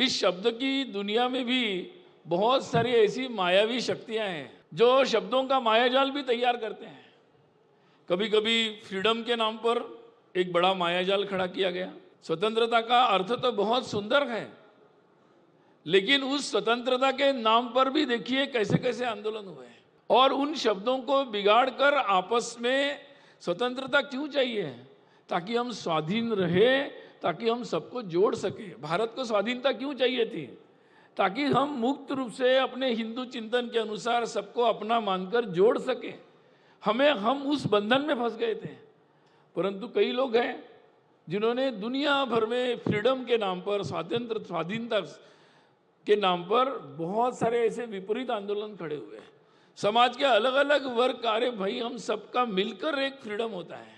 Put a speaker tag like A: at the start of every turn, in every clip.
A: इस शब्द की दुनिया में भी बहुत सारी ऐसी मायावी शक्तियां हैं जो शब्दों का मायाजाल भी तैयार करते हैं। कभी कभी फ्रीडम के नाम पर एक बड़ा मायाजाल खड़ा किया गया। स्वतंत्रता का अर्थ तो बहुत सुंदर है, लेकिन उस स्वतंत्रता के नाम पर भी देखिए कैसे कैसे आंदोलन हुए हैं। और उन शब्दों को बिगाड़ कर आपस में स्वतंत्रता क्यों चाहिए? ताकि हम स्वाधीन रहे, ताकि हम सबको जोड़ सके। भारत को स्वाधीनता क्यों चाहिए थी? ताकि हम मुक्त रूप से अपने हिंदू चिंतन के अनुसार सबको अपना मानकर जोड़ सके। हम उस बंधन में फंस गए थे। परंतु कई लोग हैं जिन्होंने दुनिया भर में फ्रीडम के नाम पर, स्वाधीनता के नाम पर बहुत सारे ऐसे विपरीत आंदोलन खड़े हुए हैं। समाज के अलग अलग वर्ग, अरे भाई हम सबका मिलकर एक फ्रीडम होता है,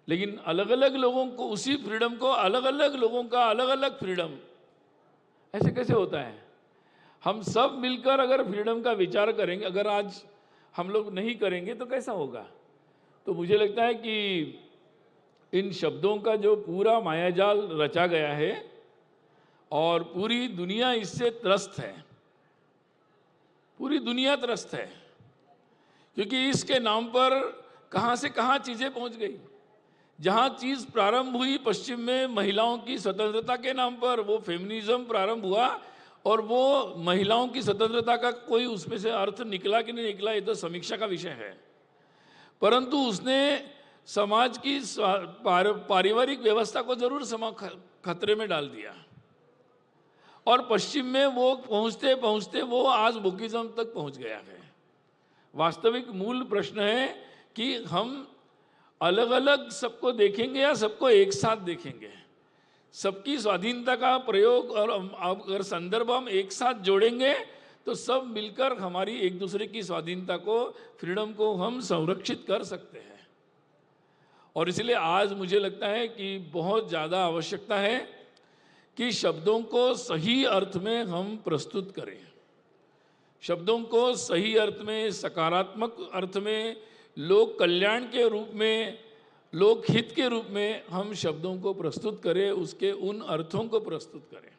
A: लेकिन अलग अलग लोगों को उसी फ्रीडम को, अलग अलग लोगों का अलग अलग फ्रीडम, ऐसे कैसे होता है? हम सब मिलकर अगर फ्रीडम का विचार करेंगे, अगर आज हम लोग नहीं करेंगे तो कैसा होगा? तो मुझे लगता है कि इन शब्दों का जो पूरा मायाजाल रचा गया है और पूरी दुनिया इससे त्रस्त है, पूरी दुनिया त्रस्त है, क्योंकि इसके नाम पर कहां से कहां चीजें पहुंच गई। जहां चीज प्रारंभ हुई पश्चिम में महिलाओं की स्वतंत्रता के नाम पर, वो फेमिनिज्म प्रारंभ हुआ और वो महिलाओं की स्वतंत्रता का कोई उसमें से अर्थ निकला कि नहीं निकला, ये तो समीक्षा का विषय है। परंतु उसने समाज की पारिवारिक व्यवस्था को जरूर खतरे में डाल दिया। और पश्चिम में वो पहुंचते पहुंचते वो आज बुकिज्म तक पहुंच गया है। वास्तविक मूल प्रश्न है कि हम अलग अलग सबको देखेंगे या सबको एक साथ देखेंगे। सबकी स्वाधीनता का प्रयोग और अगर संदर्भ हम एक साथ जोड़ेंगे तो सब मिलकर हमारी एक दूसरे की स्वाधीनता को, फ्रीडम को हम संरक्षित कर सकते हैं। और इसलिए आज मुझे लगता है कि बहुत ज़्यादा आवश्यकता है कि शब्दों को सही अर्थ में हम प्रस्तुत करें। शब्दों को सही अर्थ में, सकारात्मक अर्थ में, लोक कल्याण के रूप में, लोक हित के रूप में हम शब्दों को प्रस्तुत करें, उसके उन अर्थों को प्रस्तुत करें।